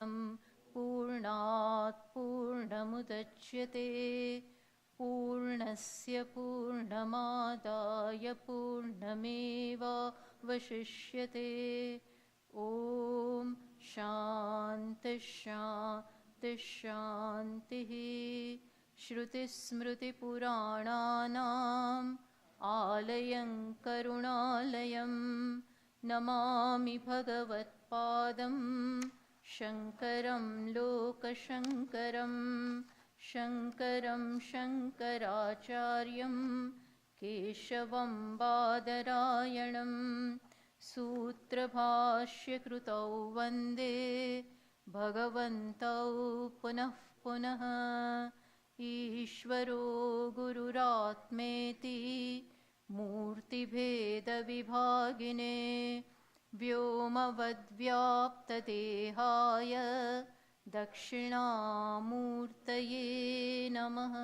पूर्णात् पूर्णमुदच्यते पूर्णस्य पूर्णमादाय पूर्णमेवावशिष्यते ॐ शान्ति शान्ति शान्तिः श्रुतिस्मृतिपुराणानाम् आलयं करुणालयं नमामि भगवत्पादं शङ्करं लोकशङ्करं शङ्करं शङ्कराचार्यं केशवं बादरायणं सूत्रभाष्यकृतौ वन्दे भगवन्तौ पुनः पुनः ईश्वरो गुरुरात्मेति मूर्तिभेदविभागिने व्योमवद्व्याप्तदेहाय दक्षिणामूर्तये नमः.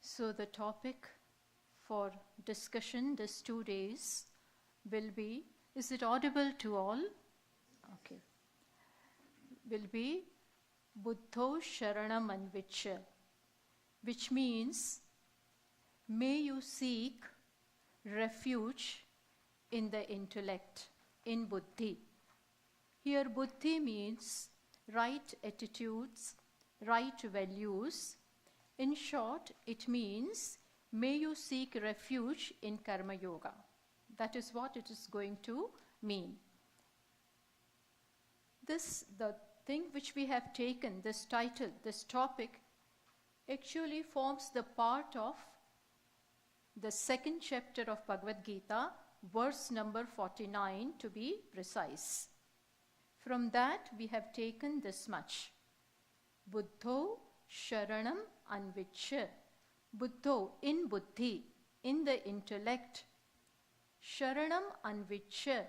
So the topic for discussion this 2 days will be, is it audible to all? Okay. Will be Buddhau śaraṇam anviccha, which means may you seek refuge in the intellect, in buddhi. Here buddhi means right attitudes, right values. In short, it means may you seek refuge in karma yoga. That is what it is going to mean. The thing which we have taken, this title, this topic, actually forms the part of the 2nd chapter of Bhagavad Gītā, verse number 49 to be precise. From that we have taken this much. Buddhau śaraṇam anviccha. Buddhau, in buddhi, in the intellect. Śaraṇam anviccha.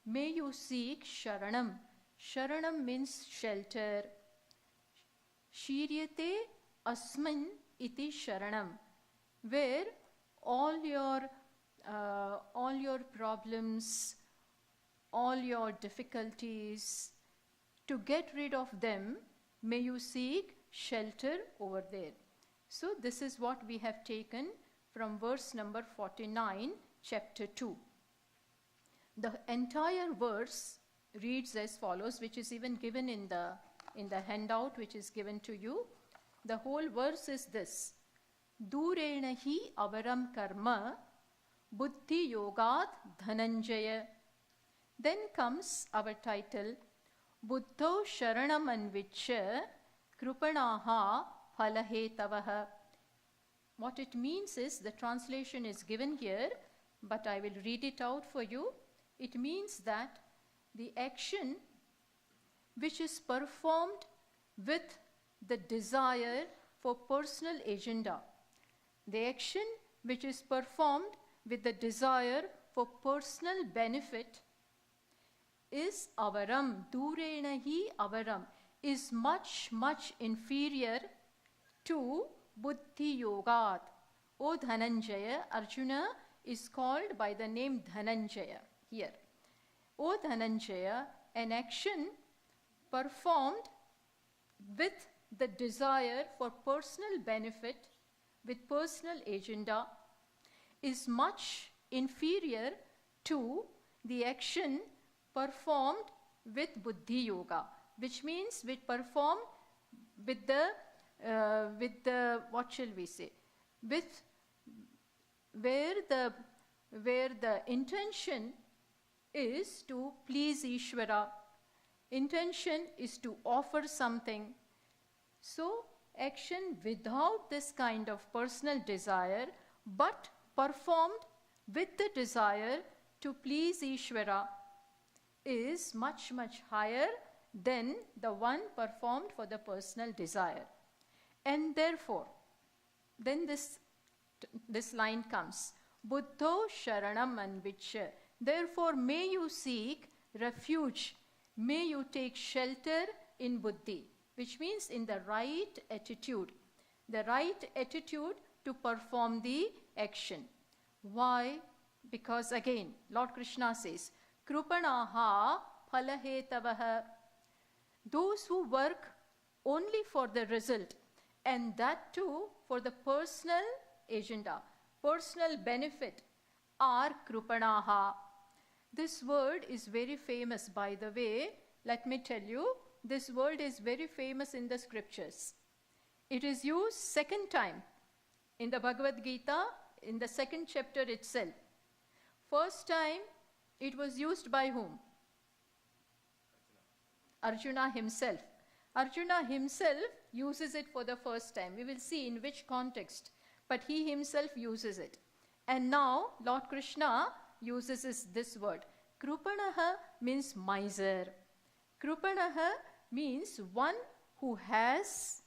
May you seek śaraṇam. Śaraṇam means shelter. Shiryate asmin iti śaraṇam, where all your problems, all your difficulties, to get rid of them, may you seek shelter over there. So this is what we have taken from verse number 49, chapter 2. The entire verse reads as follows, which is even given in the handout which is given to you. The whole verse is this: Durena hi avaram karma buddhi yogat dhananjaya. Then comes our title, Buddhau śaraṇam anviccha krupanaha phalahetavaha. What it means is, the translation is given here, but I will read it out for you. It means that the action which is performed with the desire for personal agenda, the action which is performed with the desire for personal benefit is avaram, durena hi avaram, is much, much inferior to buddhi yogat. O Dhananjaya, Arjuna is called by the name Dhananjaya here. O Dhananjaya, an action performed with the desire for personal benefit, with personal agenda, is much inferior to the action performed with buddhi yoga, which means with performed with the what shall we say, with where the intention is to please Ishvara, intention is to offer something. So action without this kind of personal desire, but performed with the desire to please Ishvara, is much, much higher than the one performed for the personal desire. And therefore, then this line comes, Buddhau śaraṇam anviccha. Therefore, may you seek refuge, may you take shelter in buddhi, which means in the right attitude to perform the action. Why? Because again, Lord Krishna says, krupanaha phalahetavaha. Those who work only for the result, and that too for the personal agenda, personal benefit, are krupanaha. This word is very famous, by the way. Let me tell you, this word is very famous in the scriptures. It is used second time in the Bhagavad Gītā, in the second chapter itself. First time, it was used by whom? Arjuna himself. Arjuna himself uses it for the first time. We will see in which context, but he himself uses it. And now Lord Krishna uses this word. Krupanaha means miser. Krupanaha means one who has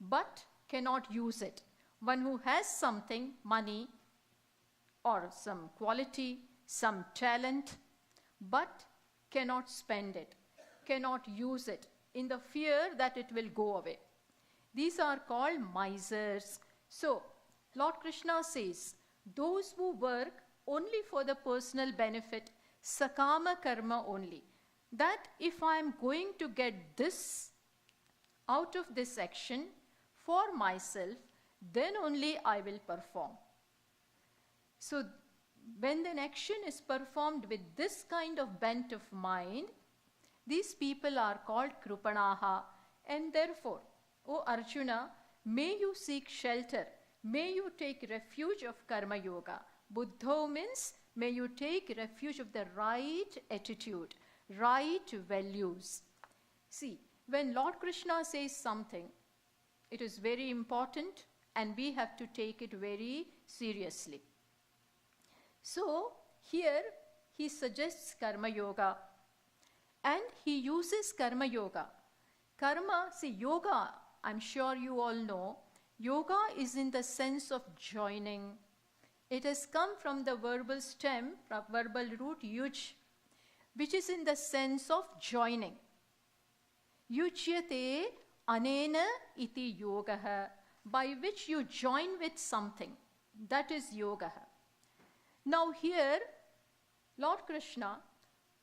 but cannot use it. One who has something, money or some quality, some talent, but cannot spend it, cannot use it, in the fear that it will go away. These are called misers. So, Lord Krishna says, those who work only for the personal benefit, sakama karma only, that if I am going to get this out of this action for myself, then only I will perform. So, when an action is performed with this kind of bent of mind, these people are called krupanaha. And therefore, O Arjuna, may you seek shelter, may you take refuge of karma yoga. Buddhau means may you take refuge of the right attitude, right values. See, when Lord Krishna says something, it is very important and we have to take it very seriously. So, here he suggests karma yoga. And he uses karma yoga. Karma, see, yoga, I'm sure you all know, yoga is in the sense of joining. It has come from the verbal stem, from verbal root yuj, which is in the sense of joining. Yujyate anena iti yogaha, by which you join with something. That is yoga. Now here, Lord Krishna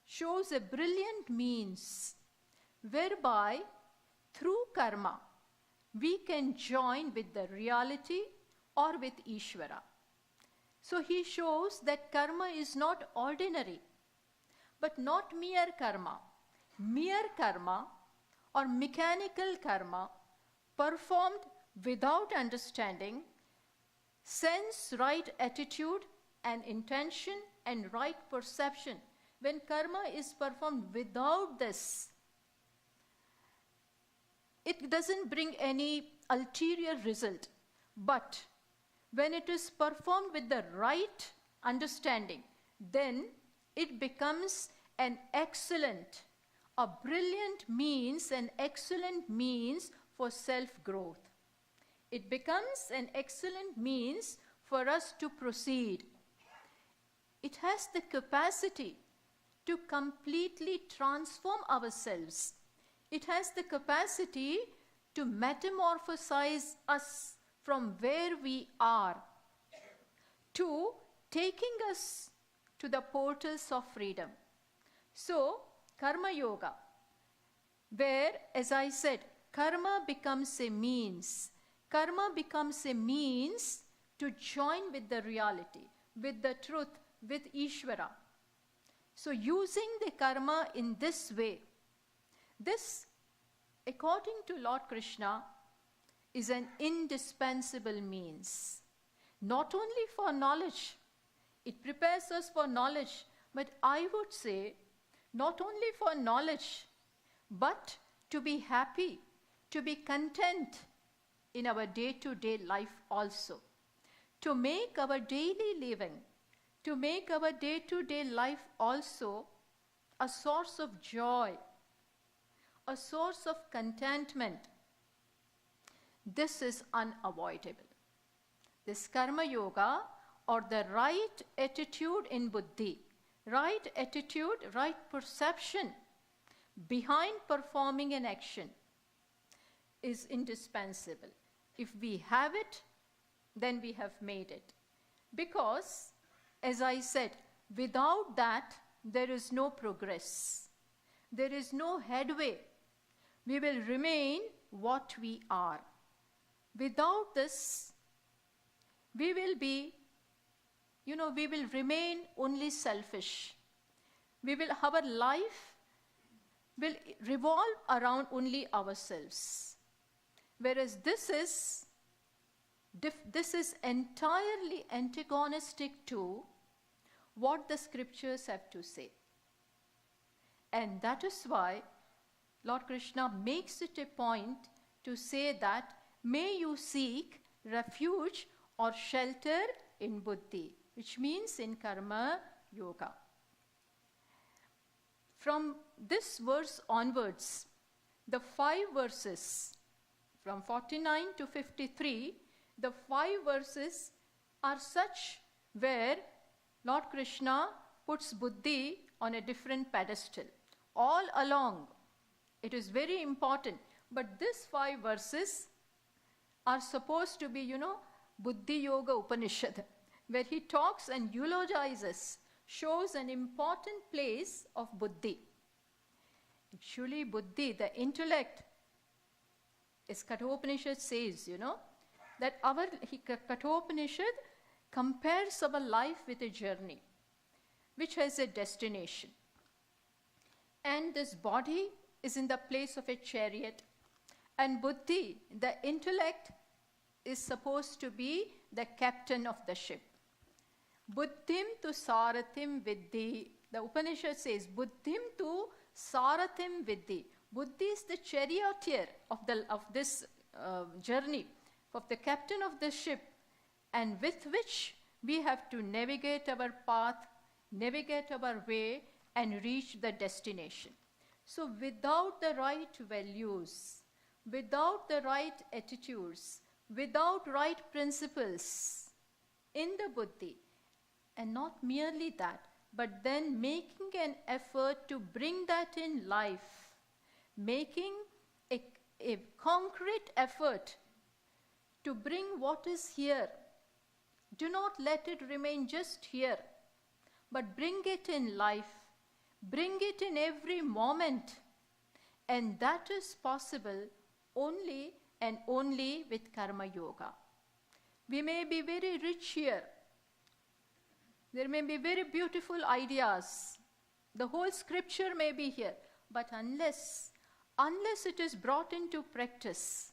shows a brilliant means whereby through karma we can join with the reality or with Ishvara. So he shows that karma is not ordinary, but not mere karma. Mere karma or mechanical karma performed without understanding, sense right attitude and intention and right perception. When karma is performed without this, it doesn't bring any ulterior result. But when it is performed with the right understanding, then it becomes an excellent, a brilliant means, an excellent means for self-growth. It becomes an excellent means for us to proceed. It has the capacity to completely transform ourselves. It has the capacity to metamorphosize us from where we are to taking us to the portals of freedom. So, karma yoga, where, as I said, karma becomes a means. Karma becomes a means to join with the reality, with the truth, with Ishvara. So using the karma in this way, this, according to Lord Krishna, is an indispensable means. Not only for knowledge, it prepares us for knowledge, but I would say not only for knowledge, but to be happy, to be content in our day-to-day life also. To make our daily living, to make our day-to-day life also a source of joy, a source of contentment. This is unavoidable. This karma yoga, or the right attitude in buddhi, right attitude, right perception behind performing an action, is indispensable. If we have it, then we have made it. Because, as I said, without that, there is no progress. There is no headway. We will remain what we are. Without this, we will be, we will remain only selfish. Our life will revolve around only ourselves. Whereas this is entirely antagonistic to what the scriptures have to say. And that is why Lord Krishna makes it a point to say that may you seek refuge or shelter in buddhi, which means in karma yoga. From this verse onwards, the 5 verses, from 49 to 53, the 5 verses are such where Lord Krishna puts buddhi on a different pedestal. All along, it is very important. But these 5 verses are supposed to be, Buddhi Yoga Upanishad, where he talks and eulogizes, shows an important place of buddhi. Actually, buddhi, the intellect, as Kathopanishad says, that Kathopanishad compares our life with a journey, which has a destination. And this body is in the place of a chariot. And buddhi, the intellect, is supposed to be the captain of the ship. Buddhim tu sarathim viddhi. The Upanishad says, Buddhim tu sarathim viddhi. Buddhi is the charioteer of this journey, of the captain of the ship, and with which we have to navigate our path, navigate our way, and reach the destination. So without the right values, without the right attitudes, without right principles in the buddhi, and not merely that, but then making an effort to bring that in life, making a concrete effort to bring what is here. Do not let it remain just here, but bring it in life, bring it in every moment. And that is possible only and only with karma yoga. We may be very rich here. There may be very beautiful ideas. The whole scripture may be here. But unless it is brought into practice,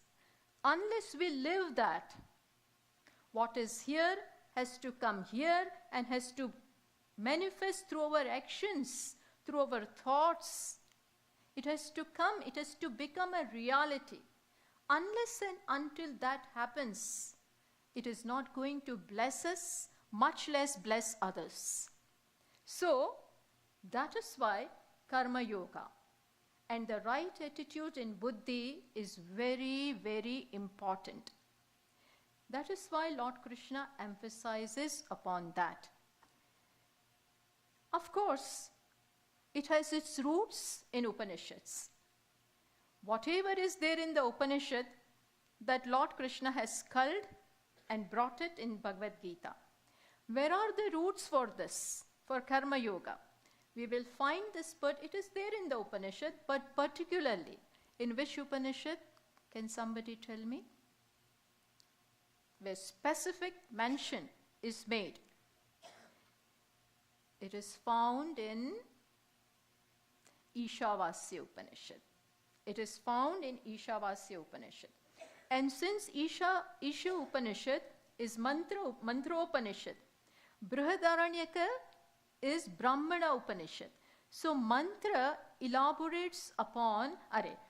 unless we live that, what is here has to come here and has to manifest through our actions, through our thoughts. It has to come, it has to become a reality. Unless and until that happens, it is not going to bless us, much less bless others. So, that is why karma yoga and the right attitude in buddhi is very, very important. That is why Lord Krishna emphasizes upon that. Of course, it has its roots in Upanishads. Whatever is there in the Upanishad, that Lord Krishna has culled and brought it in Bhagavad Gītā. Where are the roots for this, for karma yoga? We will find this, but it is there in the Upanishad, but particularly in which Upanishad? Can somebody tell me? Where specific mention is made. It is found in Ishavasya Upanishad. It is found in Ishavasya Upanishad. And since Isha Upanishad is Mantropanishad, Brihadaranyaka is Brahmana Upanishad. So mantra elaborates upon,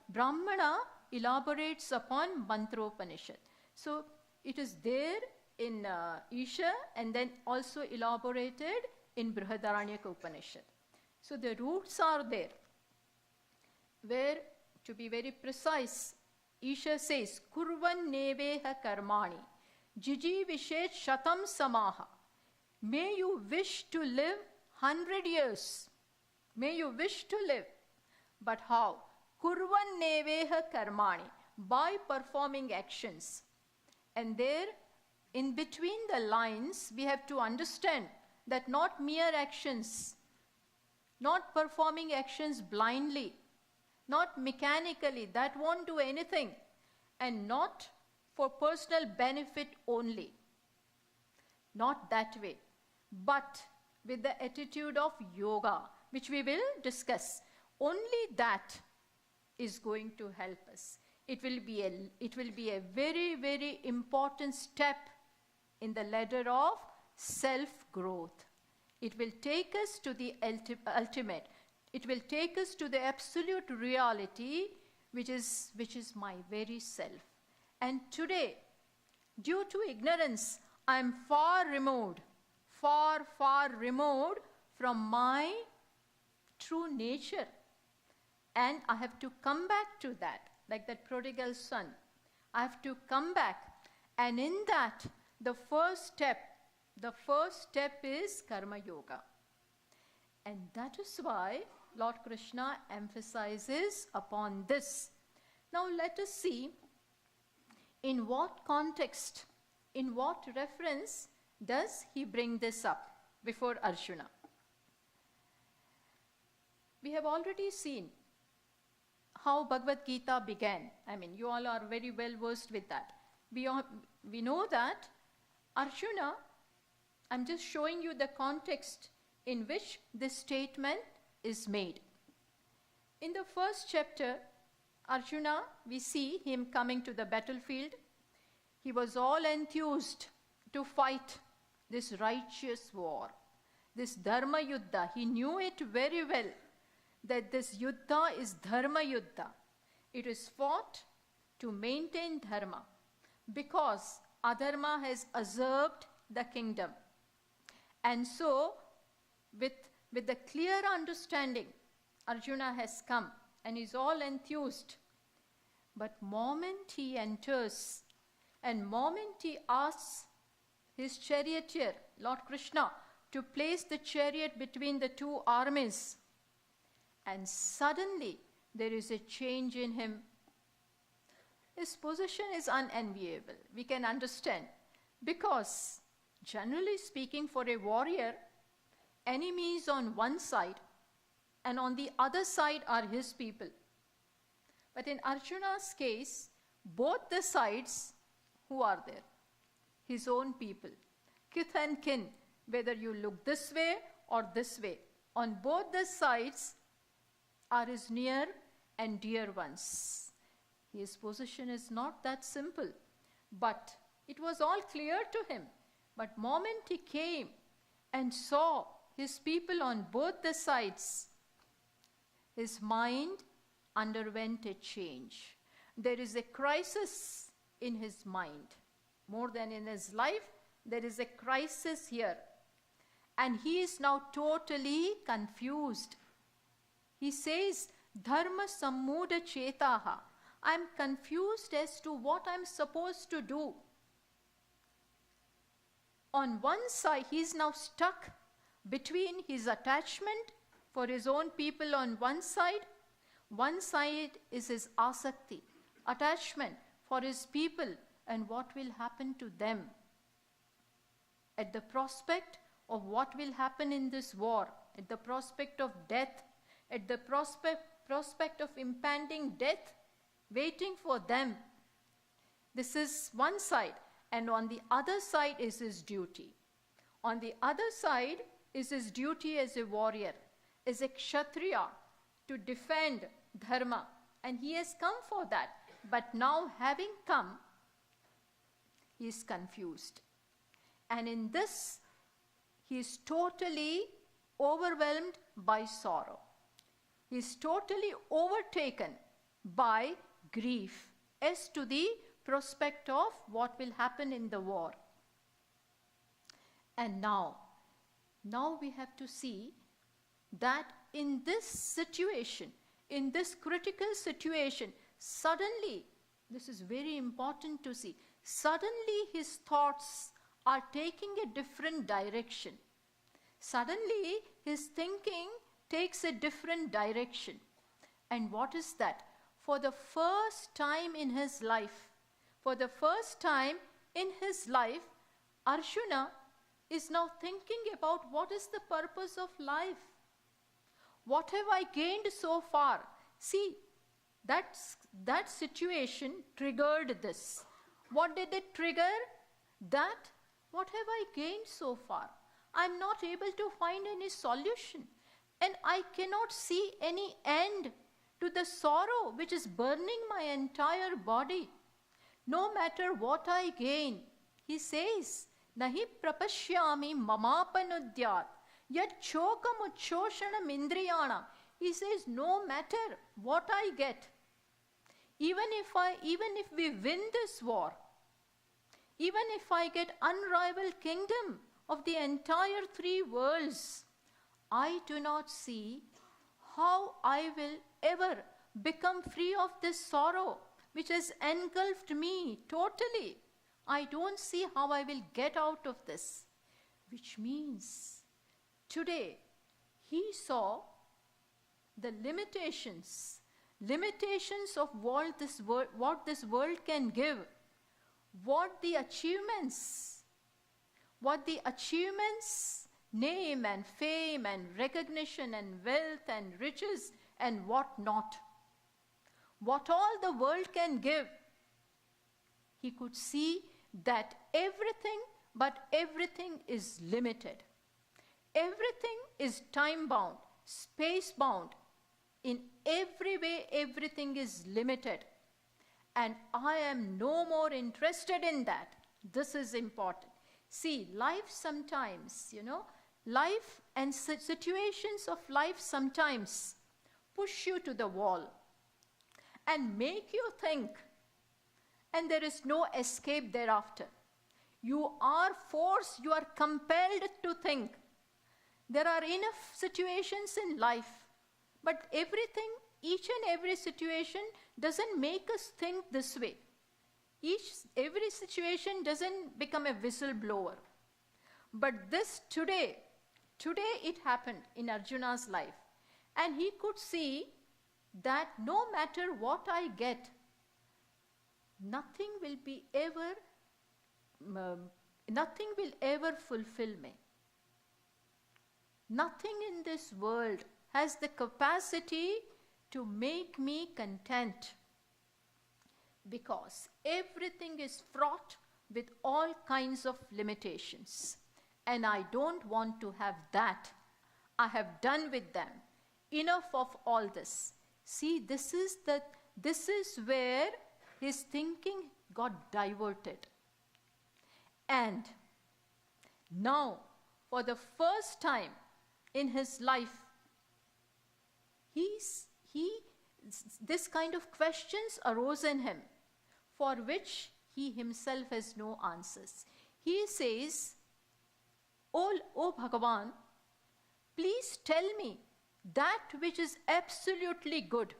Brahmana elaborates upon Mantropanishad. So it is there in Isha and then also elaborated in Brihadaranyaka Upanishad. So the roots are there, where, to be very precise, Isha says, Kurvan neveha karmani, jiji vishet shatam samaha. May you wish to live 100 years. May you wish to live. But how? Kurvan neveha karmani, by performing actions. And there, in between the lines, we have to understand that not mere actions. not performing actions blindly, not mechanically, that won't do anything, and not for personal benefit only. Not that way, but with the attitude of yoga, which we will discuss. Only that is going to help us. It will be a very, very important step in the ladder of self-growth. It will take us to the ultimate. It will take us to the absolute reality, which is my very self. And today, due to ignorance, I am far removed from my true nature. And I have to come back to that, like that prodigal son. I have to come back. And in that, the first step is karma yoga. And that is why Lord Krishna emphasizes upon this. Now let us see in what context, in what reference does he bring this up before Arjuna. We have already seen how Bhagavad Gītā began. I mean, you all are very well versed with that. We know that Arjuna, I'm just showing you the context in which this statement is made. In the first chapter, Arjuna, we see him coming to the battlefield. He was all enthused to fight this righteous war, this dharma yuddha. He knew it very well, that this yuddha is dharma yuddha. It is fought to maintain dharma, because adharma has usurped the kingdom. And so, with the clear understanding, Arjuna has come and is all enthused. But moment he enters, and moment he asks his charioteer, Lord Krishna, to place the chariot between the two armies, and suddenly there is a change in him. His position is unenviable, we can understand, because generally speaking, for a warrior, enemies on one side and on the other side are his people. But in Arjuna's case, both the sides, who are there? His own people, kith and kin, whether you look this way or this way. On both the sides are his near and dear ones. His position is not that simple, but it was all clear to him. But moment he came and saw his people on both the sides, his mind underwent a change. There is a crisis in his mind. More than in his life, there is a crisis here. And he is now totally confused. He says, Dharma sammuda chetaha. I am confused as to what I am supposed to do. On one side, he is now stuck between his attachment for his own people on one side is his asakti, attachment for his people and what will happen to them. At the prospect of what will happen in this war, at the prospect of death, at the prospect of impending death waiting for them. This is one side. And on the other side is his duty. On the other side is his duty as a warrior, as a kshatriya, to defend dharma. And he has come for that. But now having come, he is confused. And in this, he is totally overwhelmed by sorrow. He is totally overtaken by grief as to the prospect of what will happen in the war. And now we have to see that in this situation, in this critical situation, suddenly, this is very important to see, suddenly his thoughts are taking a different direction. Suddenly his thinking takes a different direction. And what is that? For the first time in his life, Arjuna is now thinking about what is the purpose of life. What have I gained so far? See, that situation triggered this. What did it trigger? That, what have I gained so far? I'm not able to find any solution. And I cannot see any end to the sorrow which is burning my entire body. No matter what I gain, he says, nahi prapashyami mamapanudyat yat chokam uchoshanam indriyana. He says, no matter what I get, even if we win this war, even if I get unrivaled kingdom of the entire three worlds, I do not see how I will ever become free of this sorrow which has engulfed me totally. I don't see how I will get out of this. Which means today he saw the limitations of what this world can give, what the achievements, name and fame and recognition and wealth and riches and what not. What all the world can give. He could see that everything is limited. Everything is time-bound, space-bound. In every way, everything is limited. And I am no more interested in that. This is important. See, life sometimes, life and situations of life sometimes push you to the wall and make you think, and there is no escape thereafter. You are forced, you are compelled to think. There are enough situations in life, but each and every situation doesn't make us think this way. Every situation doesn't become a whistleblower. But this today it happened in Arjuna's life. And he could see that no matter what I get, nothing will ever fulfill me. Nothing in this world has the capacity to make me content, because everything is fraught with all kinds of limitations. And I don't want to have that. I have done with them. Enough of all this. See, this is where his thinking got diverted. And now, for the first time in his life, this kind of questions arose in him, for which he himself has no answers. He says, O Bhagavan, please tell me that which is absolutely good.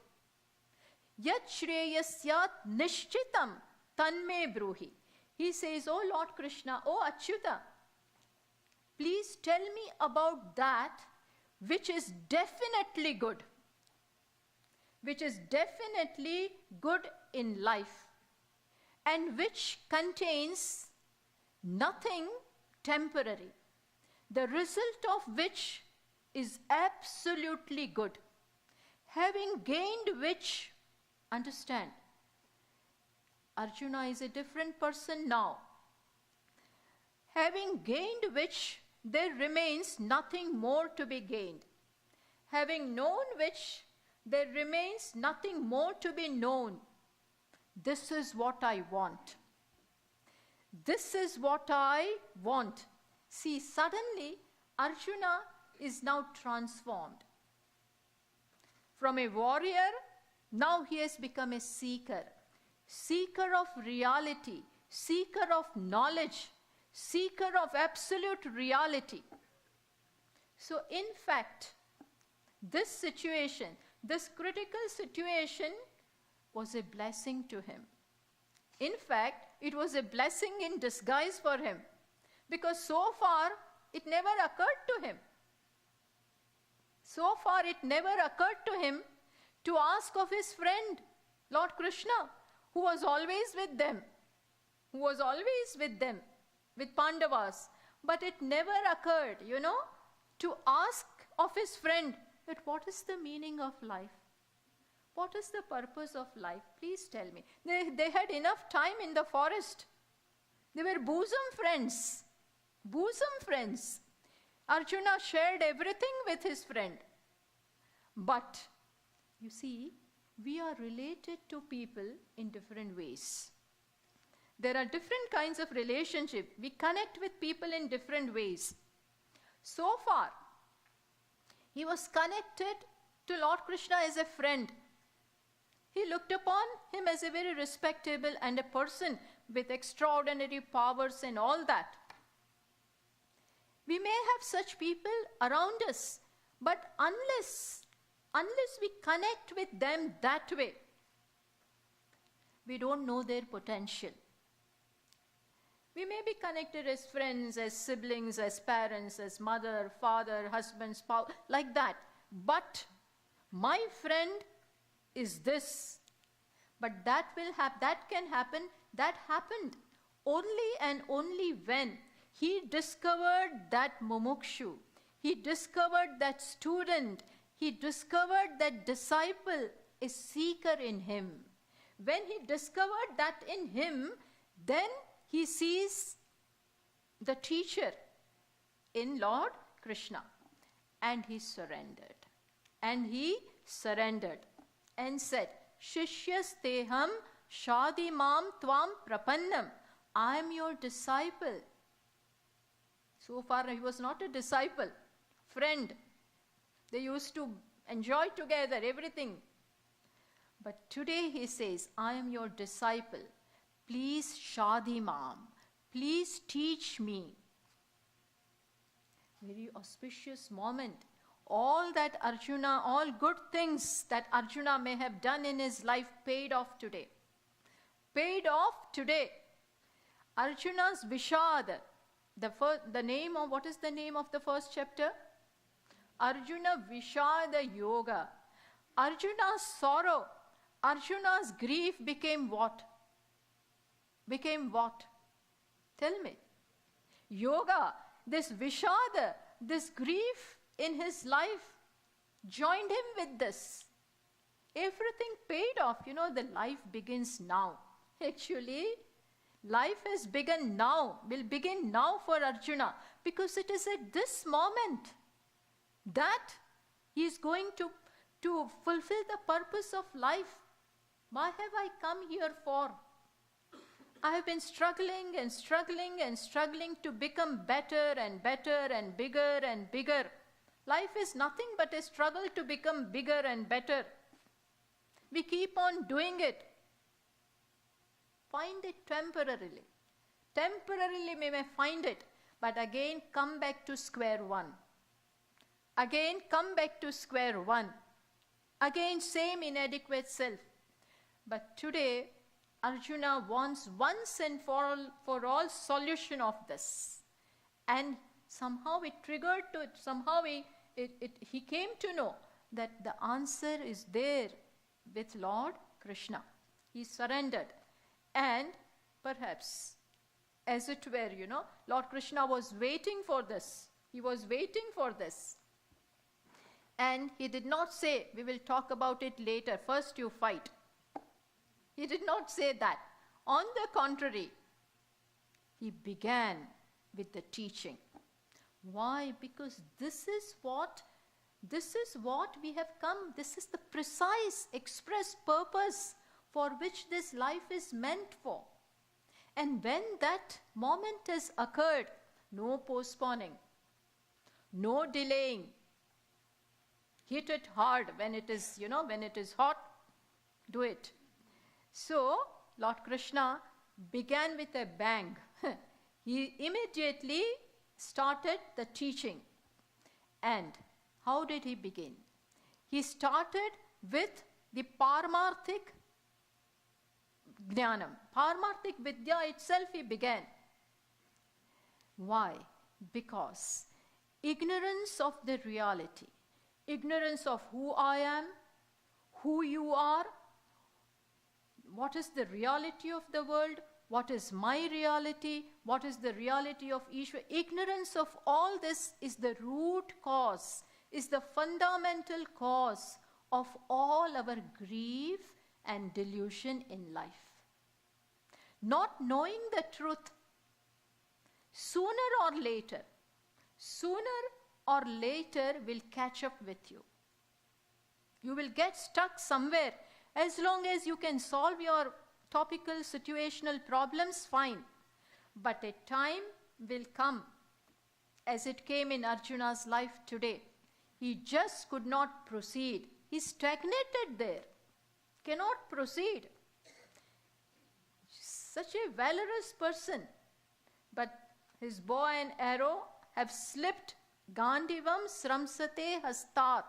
Yat shreyasyat nishchitam tanme bruhi. He says, O Lord Krishna, O Achyuta, please tell me about that which is definitely good. Which is definitely good in life, and which contains nothing temporary, the result of which is absolutely good, having gained which, understand, Arjuna is a different person now, having gained which there remains nothing more to be gained, having known which there remains nothing more to be known. This is what I want. This is what I want. See, suddenly Arjuna is now transformed. From a warrior, now he has become a seeker. Seeker of reality, seeker of knowledge, seeker of absolute reality. So in fact, this situation, this critical situation was a blessing to him. In fact, it was a blessing in disguise for him, because so far it never occurred to him. So far it never occurred to him to ask of his friend, Lord Krishna, who was always with them, with Pandavas. But it never occurred, to ask of his friend, that what is the meaning of life? What is the purpose of life? Please tell me. They had enough time in the forest. They were bosom friends. Bosom friends. Arjuna shared everything with his friend. But, you see, we are related to people in different ways. There are different kinds of relationship. We connect with people in different ways. So far, he was connected to Lord Krishna as a friend. He looked upon him as a very respectable and a person with extraordinary powers and all that. We may have such people around us, but unless we connect with them that way, we don't know their potential. We may be connected as friends, as siblings, as parents, as mother, father, husband, spouse, like that. But my friend is this. But that can happen. That happened only and only when he discovered that mumukshu. He discovered that student. He discovered that disciple, a seeker in him. When he discovered that in him, then he sees the teacher in Lord Krishna. And he surrendered. And he surrendered and said, Shishyasteham shadimam tvam prapannam. I am your disciple. So far he was not a disciple, friend. They used to enjoy together everything. But today he says, I am your disciple. Please shadimam. Please teach me. Very auspicious moment. All that Arjuna, all good things that Arjuna may have done in his life paid off today. Paid off today. Arjuna's Vishad, what is the name of the first chapter? Arjuna Vishada Yoga. Arjuna's sorrow, Arjuna's grief became what? Became what? Tell me. Yoga, this Vishada, this grief in his life joined him with this. Everything paid off. You know, the life begins now. Actually, life has begun now, will begin now for Arjuna, because it is at this moment that he is going to fulfill the purpose of life. Why have I come here for? I have been struggling and struggling and struggling to become better and better and bigger and bigger. Life is nothing but a struggle to become bigger and better. We keep on doing it. Find it temporarily. Temporarily we may find it, but again come back to square one. Again come back to square one. Again same inadequate self. But today Arjuna wants once and for all solution of this. And somehow it triggered to it, somehow he came to know that the answer is there with Lord Krishna. He surrendered. And perhaps, as it were, Lord Krishna was waiting for this. He was waiting for this. And he did not say, we will talk about it later, first you fight. He did not say that. On the contrary, he began with the teaching. Why? Because this is what we have come. This is the precise, express purpose for which this life is meant for. And when that moment has occurred, no postponing, no delaying. Hit it hard when it is, when it is hot, do it. So, Lord Krishna began with a bang. He immediately started the teaching. And how did he begin? He started with the Paramarthik Jnanam. Paramarthik Vidya itself he began. Why? Because ignorance of the reality, ignorance of who I am, who you are, what is the reality of the world, what is my reality, what is the reality of Ishvara. Ignorance of all this is the root cause, is the fundamental cause of all our grief and delusion in life. Not knowing the truth, sooner or later will catch up with you. You will get stuck somewhere. As long as you can solve your topical situational problems, fine. But a time will come, as it came in Arjuna's life today. He just could not proceed. He stagnated there, cannot proceed. Such a valorous person, but his bow and arrow have slipped. Gandivam sramsate hastat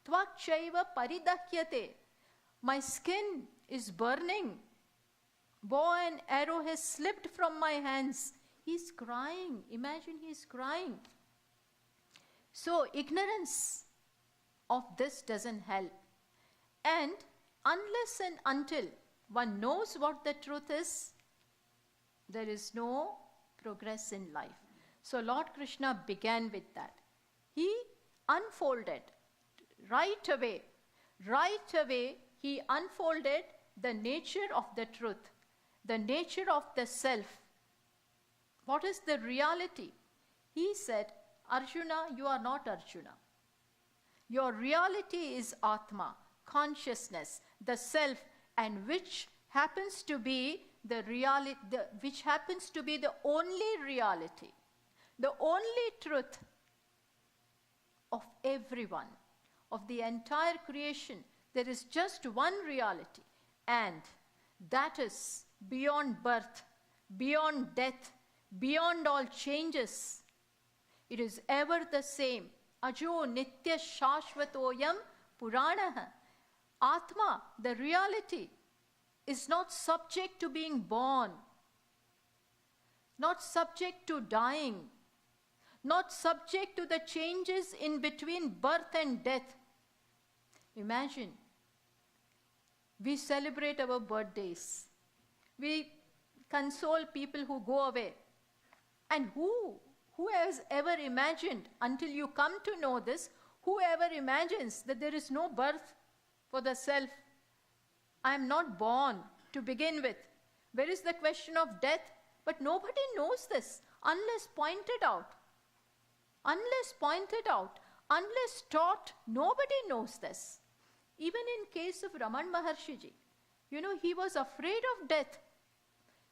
tvakshaiva paridahyate. My skin is burning. Bow and arrow has slipped from my hands. He's crying. Imagine he's crying. So ignorance of this doesn't help. And unless and until one knows what the truth is, there is no progress in life. So Lord Krishna began with that. He unfolded right away he unfolded the nature of the truth, the nature of the self. What is the reality? He said, Arjuna, you are not Arjuna. Your reality is Atma, consciousness, the self, and which happens to be the reality, which happens to be the only reality, the only truth of everyone, of the entire creation. There is just one reality, and that is beyond birth, beyond death, beyond all changes. It is ever the same. Ajo nitya shashvatoyam puranaha. Atma, the reality, is not subject to being born, not subject to dying, not subject to the changes in between birth and death. Imagine, we celebrate our birthdays. We console people who go away. And who has ever imagined, until you come to know this, whoever imagines that there is no birth for the self? I am not born to begin with. Where is the question of death? But nobody knows this unless pointed out. Unless pointed out, unless taught, nobody knows this. Even in case of Raman Maharshi ji, he was afraid of death.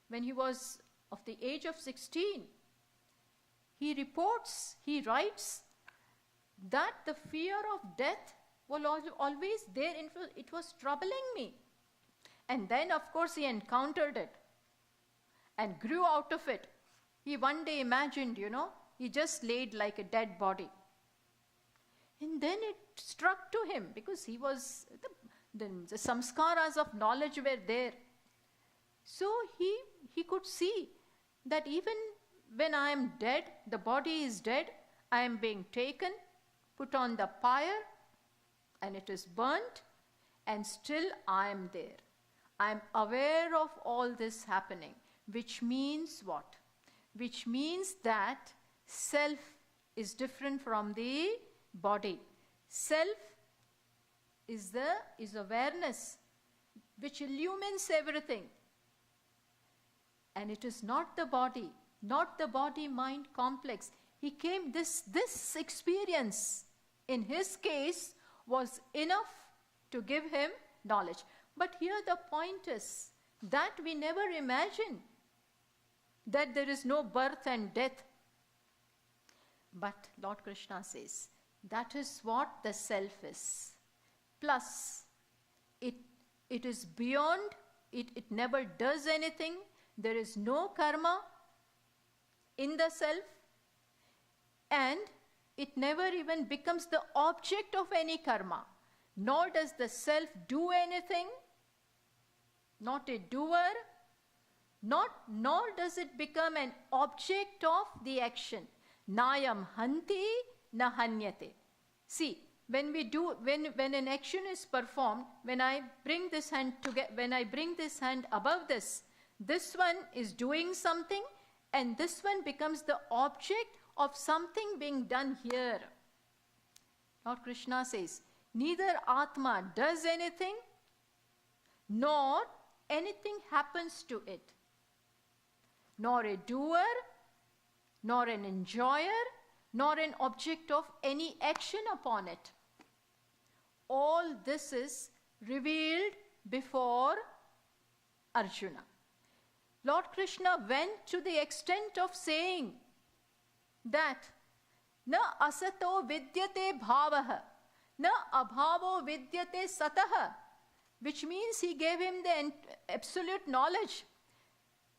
When he was of the age of 16, he writes that the fear of death was always there. It was troubling me. And then, of course, he encountered it and grew out of it. He one day imagined, he just laid like a dead body. And then it struck to him, because he was, the samskaras of knowledge were there. So he could see that even when I am dead, the body is dead, I am being taken, put on the pyre, and it is burnt, and still I am there. I am aware of all this happening, which means what? Which means that self is different from the body. Self is awareness, which illumines everything. And it is not the body, not the body-mind complex. This experience, in his case, was enough to give him knowledge. But here the point is that we never imagine that there is no birth and death. But Lord Krishna says, that is what the self is. Plus, it is beyond, it never does anything. There is no karma in the self, and it never even becomes the object of any karma. Nor does the self do anything, not a doer, nor does it become an object of the action. Nayam hanti na hanyate. See, when an action is performed, when I bring this hand together, when I bring this hand above this one is doing something, and this one becomes the object of something being done here. Lord Krishna says, neither Atma does anything, nor anything happens to it, nor a doer, nor an enjoyer, nor an object of any action upon it. All this is revealed before Arjuna. Lord Krishna went to the extent of saying that na asato vidyate bhavaha, na abhavo vidyate sataha, which means he gave him the absolute knowledge.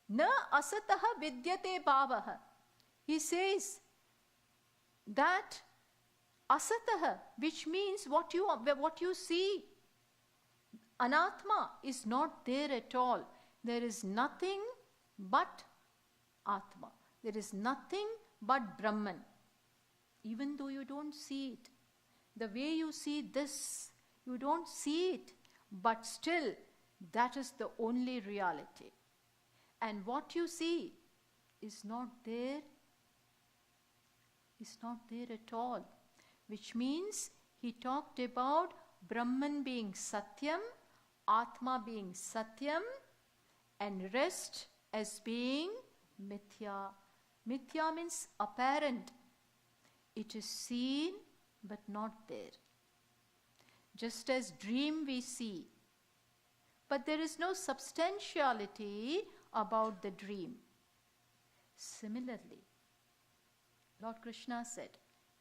Na asataha vidyate bhavaha. He says that asataha, which means what you see, anatma is not there at all. There is nothing but Atma. There is nothing but Brahman. Even though you don't see it, the way you see this, you don't see it, but still that is the only reality. And what you see is not there at all. Which means he talked about Brahman being Satyam, Atma being Satyam, and rest as being Mithya. Mithya means apparent. It is seen but not there. Just as dream we see, but there is no substantiality about the dream. Similarly, Lord Krishna said,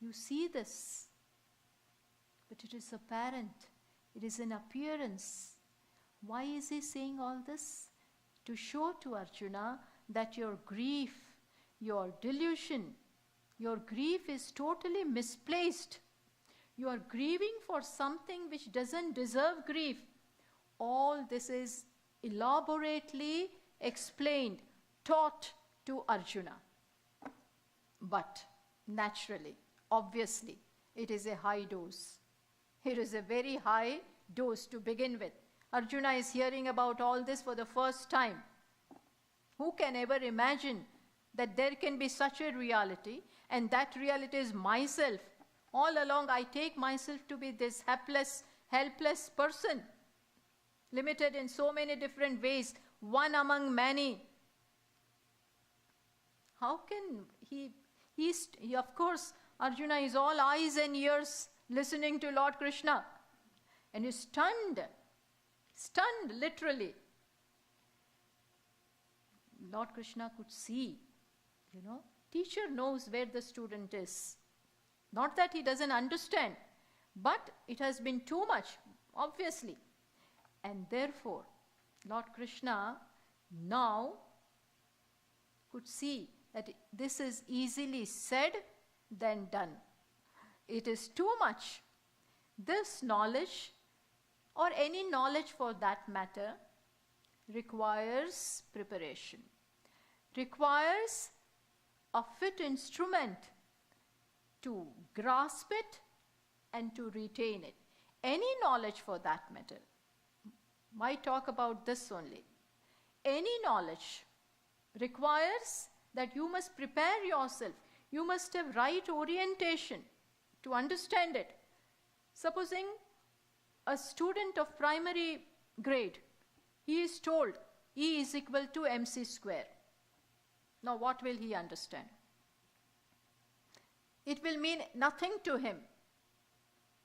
you see this, but it is apparent. It is an appearance. Why is he saying all this? To show to Arjuna that your grief, your delusion, your grief is totally misplaced. You are grieving for something which doesn't deserve grief. All this is elaborately explained, taught to Arjuna. But naturally, obviously, it is a high dose. It is a very high dose to begin with. Arjuna is hearing about all this for the first time. Who can ever imagine that there can be such a reality, and that reality is myself? All along I take myself to be this helpless person, limited in so many different ways, one among many. How can he of course, Arjuna is all eyes and ears listening to Lord Krishna, and is stunned literally. Lord Krishna could see, teacher knows where the student is. Not that he doesn't understand, but it has been too much, obviously. And therefore, Lord Krishna now could see that this is easily said than done. It is too much. This knowledge, or any knowledge for that matter, requires preparation, requires a fit instrument to grasp it and to retain it. Any knowledge for that matter. Why talk about this only? Any knowledge requires that you must prepare yourself. You must have right orientation to understand it. Supposing a student of primary grade, he is told E is equal to mc square. Now what will he understand? It will mean nothing to him.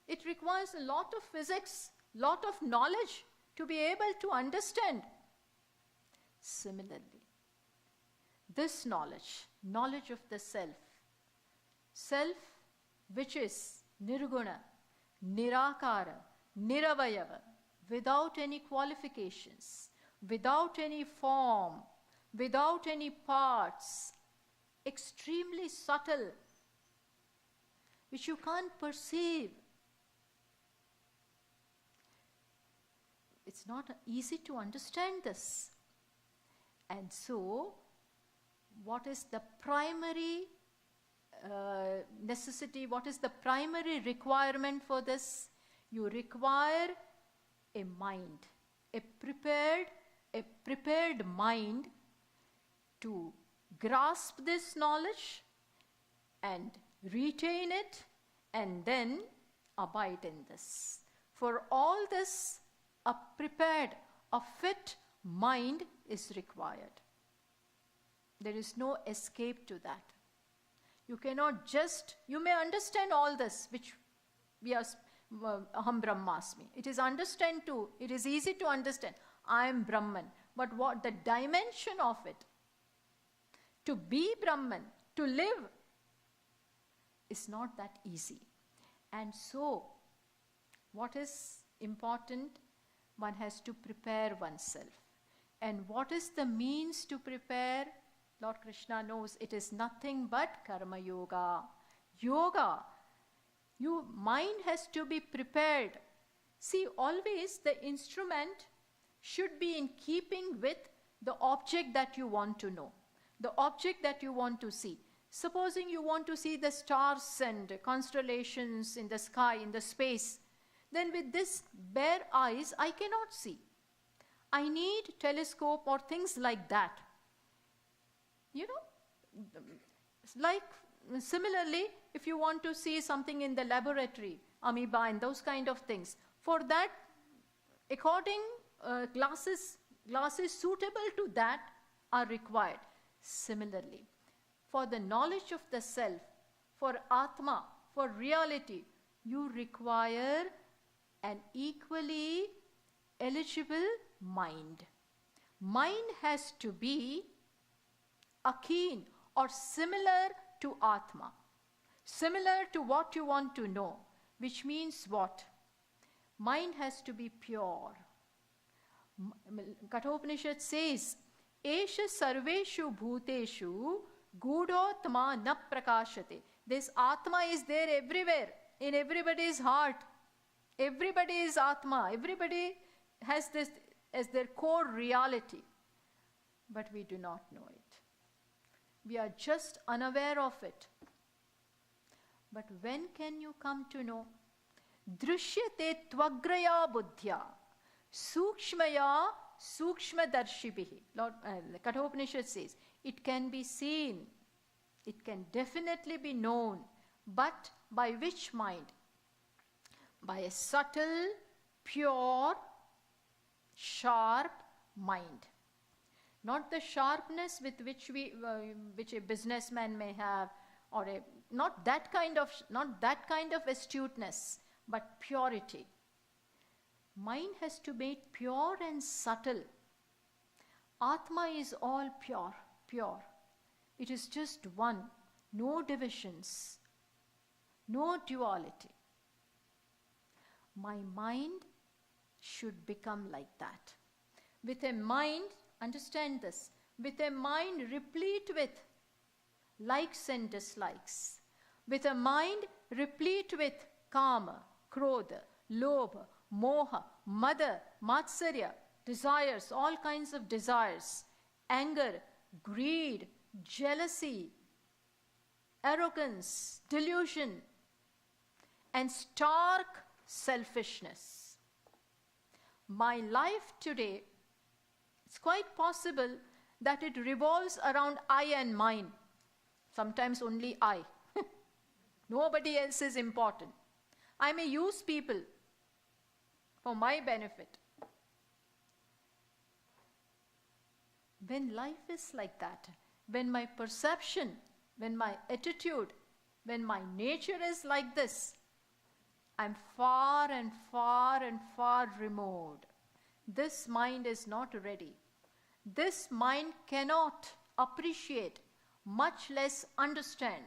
It requires a lot of physics, lot of knowledge to be able to understand. Similarly, this knowledge of the self which is nirguna, nirakara, niravayava, without any qualifications, without any form, without any parts, extremely subtle, which you can't perceive. It's not easy to understand this. And so, what is the primary necessity, what is the primary requirement for this? You require a mind, a prepared mind to grasp this knowledge and retain it, and then abide in this. For all this, a prepared, a fit mind is required. There is no escape to that. You cannot just, you may understand all this, which we are, aham brahmasmi. It is it is easy to understand, I am Brahman. But what the dimension of it, to be Brahman, to live, is not that easy. And so, what is important? One has to prepare oneself. And what is the means to prepare? Lord Krishna knows it is nothing but karma yoga. Yoga. Your mind has to be prepared. See, always the instrument should be in keeping with the object that you want to know, the object that you want to see. Supposing you want to see the stars and constellations in the sky, in the space, then with this bare eyes, I cannot see. I need telescope or things like that. You know, like similarly, if you want to see something in the laboratory, amoeba and those kind of things, for that, according glasses suitable to that are required. Similarly, for the knowledge of the self, for Atma, for reality, you require an equally eligible mind. Mind has to be akin or similar to Atma, similar to what you want to know, which means what? Mind has to be pure. Kathopanishad says, Esha sarveshu bhuteshu gudotma na prakashate. This Atma is there everywhere, in everybody's heart. Everybody is Atma. Everybody has this as their core reality. But we do not know it. We are just unaware of it. But when can you come to know? Drishyate tvagraya buddhya sukshmaya sukshmadarshibihi. Lord Kathopanishad says, it can be seen, it can definitely be known, but by which mind? By a subtle, pure, sharp mind. Not the sharpness with which which a businessman may have, or not that kind of astuteness, but purity. Mind has to be pure and subtle. Atma is all pure. It is just one, no divisions, no duality. My mind should become like that. With a mind, understand this, with a mind replete with likes and dislikes, with a mind replete with kama, krodha, lobha, moha, mada, matsarya, desires, all kinds of desires, anger, greed, jealousy, arrogance, delusion, and stark selfishness. My life today, it's quite possible that it revolves around I and mine. Sometimes only I. Nobody else is important. I may use people for my benefit. When life is like that, when my perception, when my attitude, when my nature is like this, I'm far and far and far removed. This mind is not ready. This mind cannot appreciate, much less understand,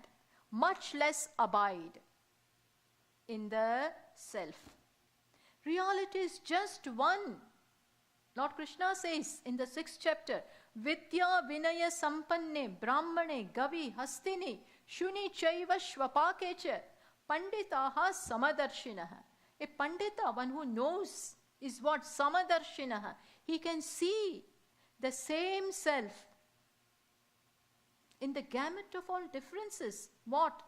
much less abide in the self. Reality is just one. Lord Krishna says in the 6th chapter, Vidya Vinaya Sampanne Brahmane Gavi Hastini Shuni Chaiva Shvapakecha Panditaha Samadarshinaha. A Pandita, one who knows, is what? Samadarshinaha. He can see the same self in the gamut of all differences. What?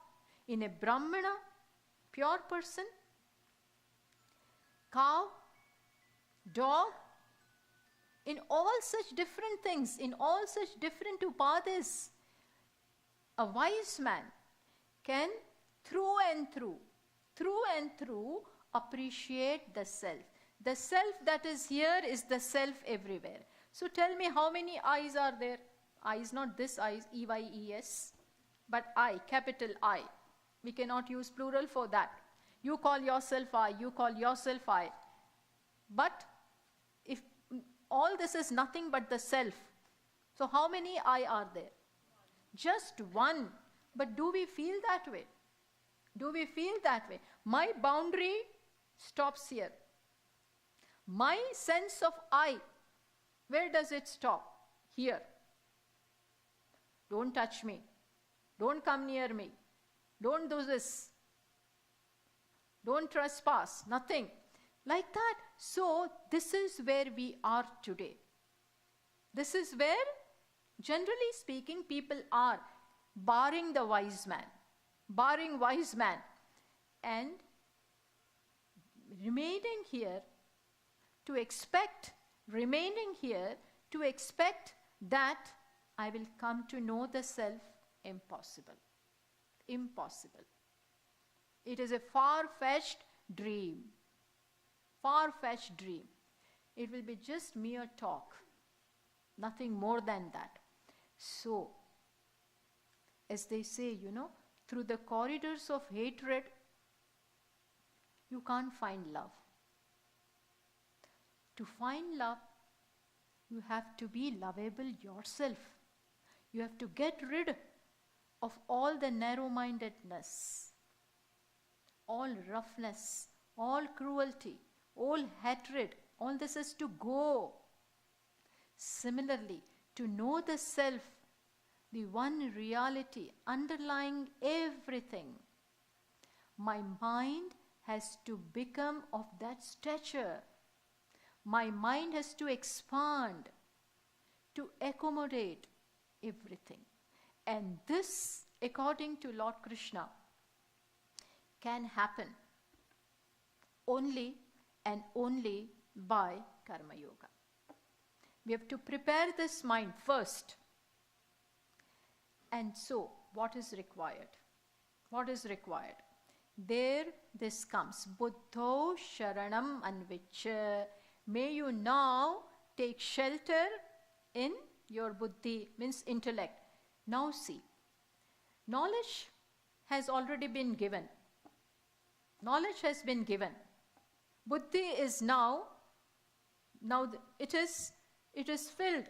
In a Brahmana, pure person, cow, dog, in all such different things, in all such different upadhis, a wise man can through and through through and through, appreciate the self. The self that is here is the self everywhere. So tell me, how many eyes are there? Eyes, not this eyes, E-Y-E-S, but I, capital I. We cannot use plural for that. You call yourself I, you call yourself I. But if all this is nothing but the self, so how many I are there? Just one. But do we feel that way? Do we feel that way? My boundary stops here. My sense of I, where does it stop? Here. Don't touch me. Don't come near me. Don't do this. Don't trespass. Nothing. Like that. So, this is where we are today. This is where, generally speaking, people are, barring the wise man. Barring wise man. And remaining here to expect, that I will come to know the self, impossible. Impossible. It is a far-fetched dream. Far-fetched dream. It will be just mere talk. Nothing more than that. So, as they say, through the corridors of hatred, you can't find love. To find love, you have to be lovable yourself. You have to get rid of all the narrow-mindedness, all roughness, all cruelty, all hatred. All this is to go. Similarly, to know the self, the one reality underlying everything, my mind has to become of that stature. My mind has to expand to accommodate everything. And this, according to Lord Krishna, can happen only and only by Karma Yoga. We have to prepare this mind first. And so, what is required? What is required? There, this comes. Buddhau, śaraṇam, anviccha. May you now take shelter in your buddhi, means intellect. Now see, knowledge has already been given. Knowledge has been given. Buddhi is now it is filled,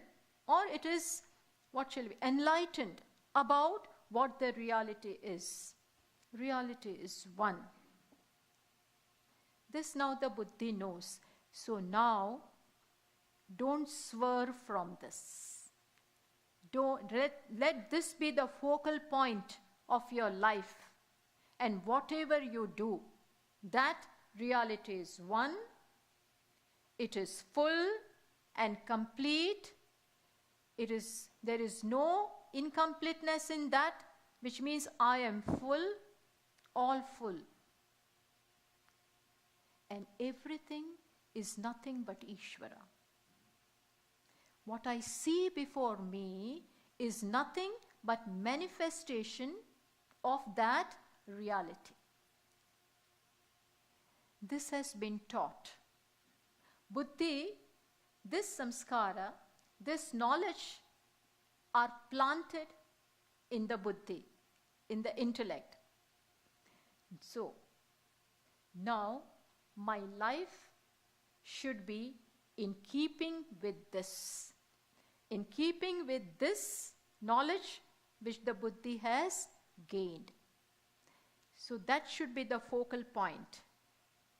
or it is, enlightened about what the reality is. Reality is one. This now the buddhi knows. So now, don't swerve from this. Don't let this be the focal point of your life. And whatever you do, that reality is one. It is full and complete. There is no incompleteness in that, which means I am full, all full. And everything is nothing but Ishvara. What I see before me is nothing but manifestation of that reality. This has been taught. Buddhi, this samskara, this knowledge are planted in the buddhi, in the intellect. So, now my life should be in keeping with this. In keeping with this knowledge which the buddhi has gained. So that should be the focal point.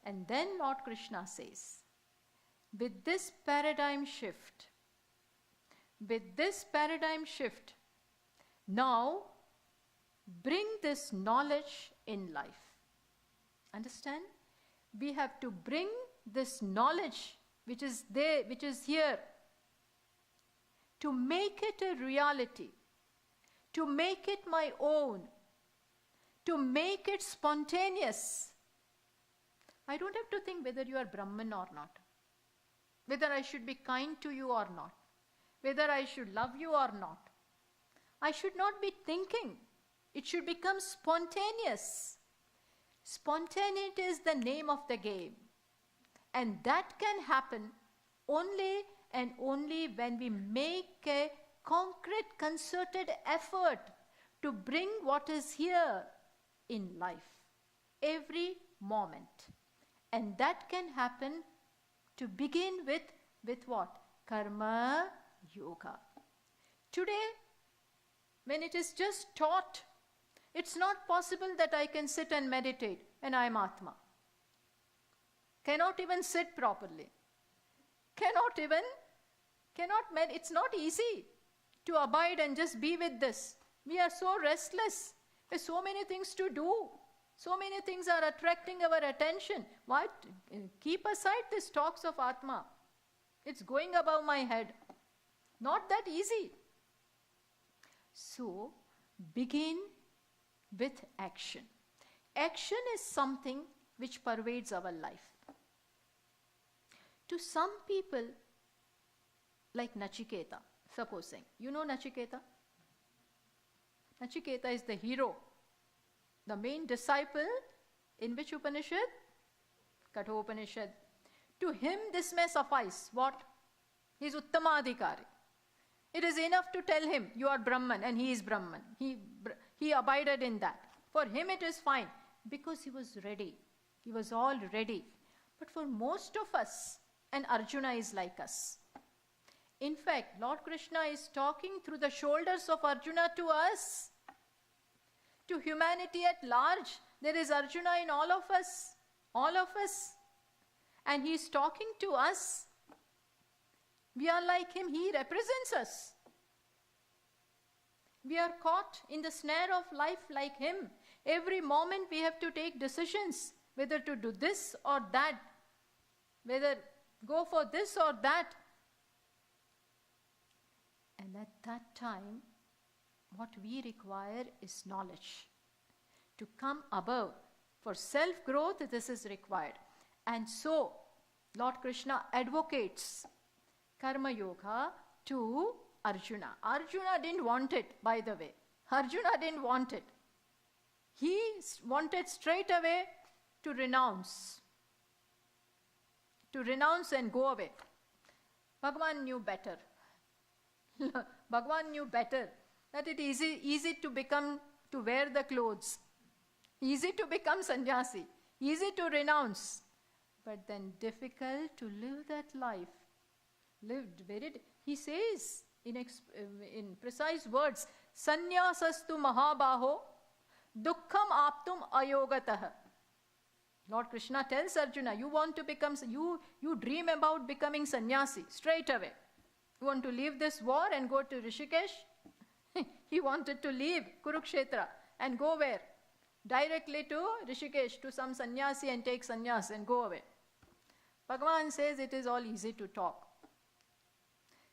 And then Lord Krishna says, with this paradigm shift, now bring this knowledge in life. Understand? We have to bring this knowledge which is there, which is here, to make it a reality, to make it my own, to make it spontaneous. I don't have to think whether you are Brahman or not, whether I should be kind to you or not, whether I should love you or not. I should not be thinking. It should become spontaneous. Spontaneity is the name of the game. And that can happen only and only when we make a concrete, concerted effort to bring what is here in life, every moment. And that can happen to begin with what? Karma yoga. Today, when it is just taught, it's not possible that I can sit and meditate and I am Atma. Cannot even sit properly. It's not easy to abide and just be with this. We are so restless. There's so many things to do. So many things are attracting our attention. Why? Keep aside these talks of Atma. It's going above my head. Not that easy. So, begin with action. Action is something which pervades our life. To some people, like Nachiketa, supposing. You know Nachiketa? Nachiketa is the hero, the main disciple in which Upanishad? Kathopanishad. To him this may suffice. What? He is Uttamadhikari. It is enough to tell him, you are Brahman, and he is Brahman. He abided in that. For him it is fine, because he was ready. He was all ready. But for most of us, and Arjuna is like us. In fact, Lord Krishna is talking through the shoulders of Arjuna to us. To humanity at large, there is Arjuna in all of us. All of us. And he is talking to us. We are like him. He represents us. We are caught in the snare of life like him. Every moment we have to take decisions, whether to do this or that, whether go for this or that. And at that time, what we require is knowledge. To come above, for self-growth, this is required. And so, Lord Krishna advocates Karma Yoga to Arjuna. Arjuna didn't want it, by the way. Arjuna didn't want it. He wanted straight away to renounce. To renounce and go away. Bhagavan knew better. Bhagavan knew better that it is easy to wear the clothes. Easy to become sannyasi. Easy to renounce. But then difficult to live that life. He says in precise words, Sannyasastu mahabaho dukkham aptum ayogatah. Lord Krishna tells Arjuna, you want to become, you dream about becoming sannyasi straight away. You want to leave this war and go to Rishikesh? He wanted to leave Kurukshetra and go where? Directly to Rishikesh, to some sannyasi, and take sannyas and go away. Bhagavan says it is all easy to talk.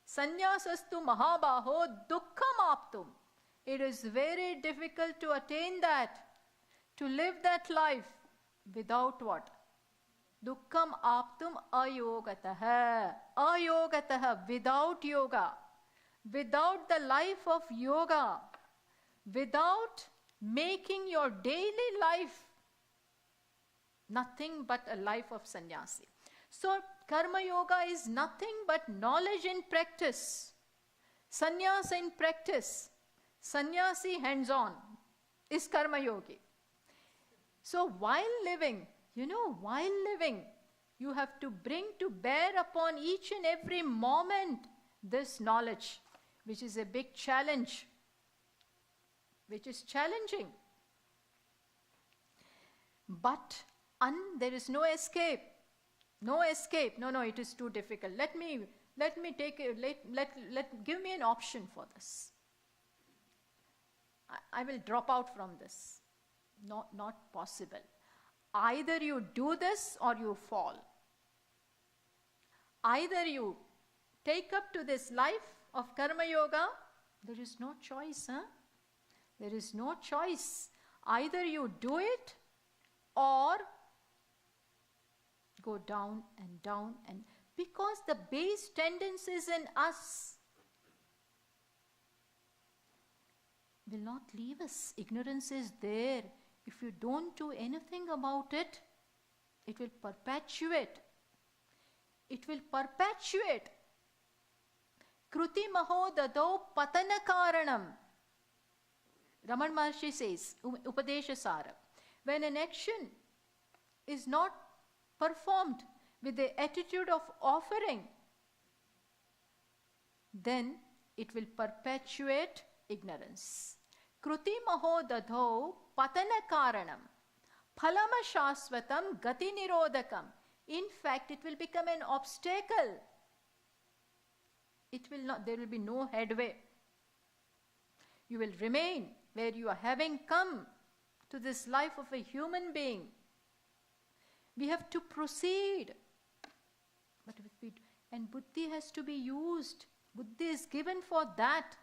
Sannyasastu mahabaho dukkham aptum. It is very difficult to attain that, to live that life without what? Dukkham aptum ayogatah. Ayogatah, without yoga. Without the life of yoga. Without making your daily life nothing but a life of sannyasi. So, Karma Yoga is nothing but knowledge in practice. Sannyasa in practice. Sannyasi hands-on is Karma Yogi. So, while living, you have to bring to bear upon each and every moment this knowledge, which is a big challenge, which is challenging. But there is no escape. No escape. No, it is too difficult. Give me an option for this. I will drop out from this. Not possible. Either you do this or you fall. Either you take up to this life of Karma Yoga, there is no choice. There is no choice. Either you do it or go down and down, and because the base tendencies in us will not leave us. Ignorance is there. If you don't do anything about it, it will perpetuate. It will perpetuate. Kruti maho dadau patana karanam. Raman Maharshi says, Upadesha Sara, when an action is not performed with the attitude of offering, then it will perpetuate ignorance. Kruti maho dadau patana karanam. Phalama shasvatam gati nirodakam. In fact, it will become an obstacle. It will not, there will be no headway. You will remain where you are having come to this life of a human being. We have to proceed. And buddhi has to be used. Buddhi is given for that.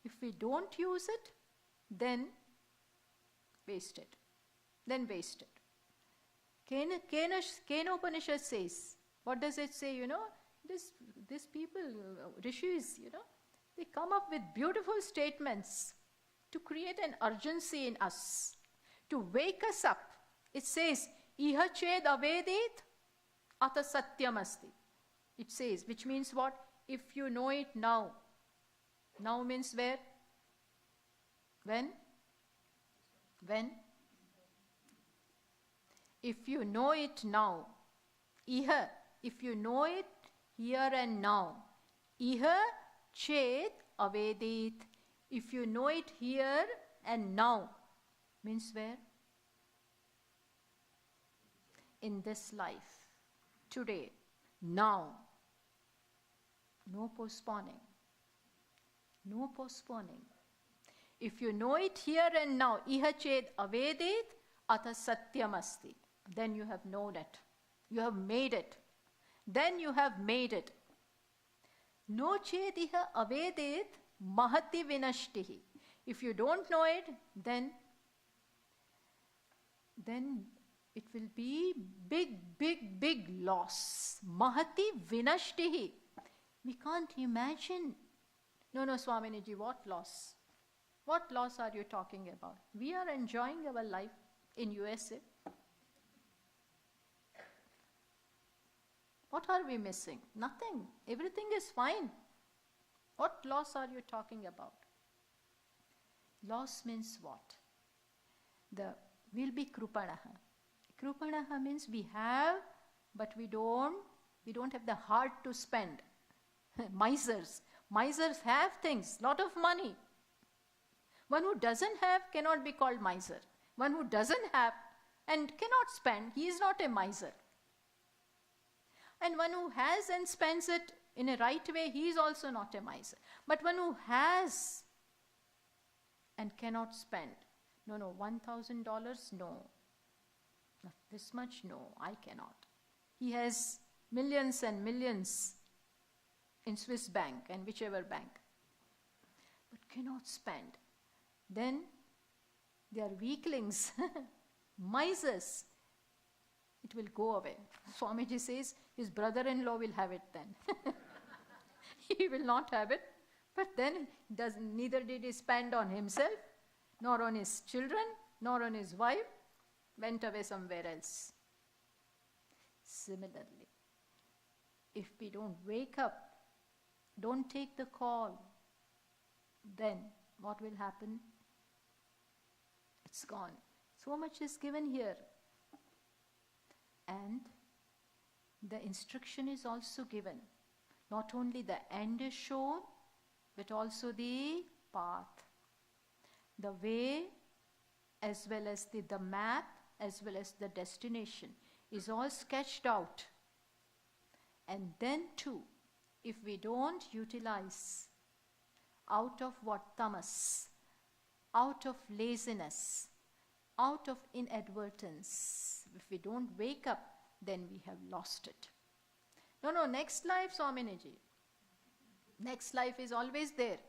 If we don't use it, then waste it. Then waste it. Kena Upanishad says, what does it say, These people, rishis, they come up with beautiful statements to create an urgency in us, to wake us up. It says, Iha ched avedit ata satyam asti. It says, which means what? If you know it now. Now means where? When? When? If you know it now. Iha, if you know it here and now. Iha ched avedit. If you know it here and now, means where? In this life, today, now. No postponing. No postponing. If you know it here and now, iha ched avedit ata satyam asti. Then you have known it. You have made it. Then you have made it. No ched iha avedit mahati vinashtihi. If you don't know it, then it will be big loss. Mahati vinashtihi. We can't imagine. No, Swamini ji, what loss? What loss are you talking about? We are enjoying our life in USA. What are we missing? Nothing. Everything is fine. What loss are you talking about? Loss means what? We'll be krupanaha. Krupanaha means we have, but we don't have the heart to spend. Misers. Misers have things, lot of money. One who doesn't have cannot be called miser. One who doesn't have and cannot spend, he is not a miser. And one who has and spends it in a right way, he is also not a miser. But one who has and cannot spend, no, $1,000, no. Not this much, no, I cannot. He has millions and millions in Swiss bank and whichever bank, but cannot spend. Then they are weaklings, misers. It will go away. Swamiji says his brother-in-law will have it then. He will not have it, but then neither did he spend on himself, nor on his children, nor on his wife, went away somewhere else. Similarly, if we don't wake up, don't take the call, then what will happen? It's gone. So much is given here. And the instruction is also given. Not only the end is shown, but also the path. The way, as well as the map, as well as the destination is all sketched out. And then too, if we don't utilize out of what tamas, out of laziness, out of inadvertence, if we don't wake up, then we have lost it. No, next life, Swamini ji. Next life is always there.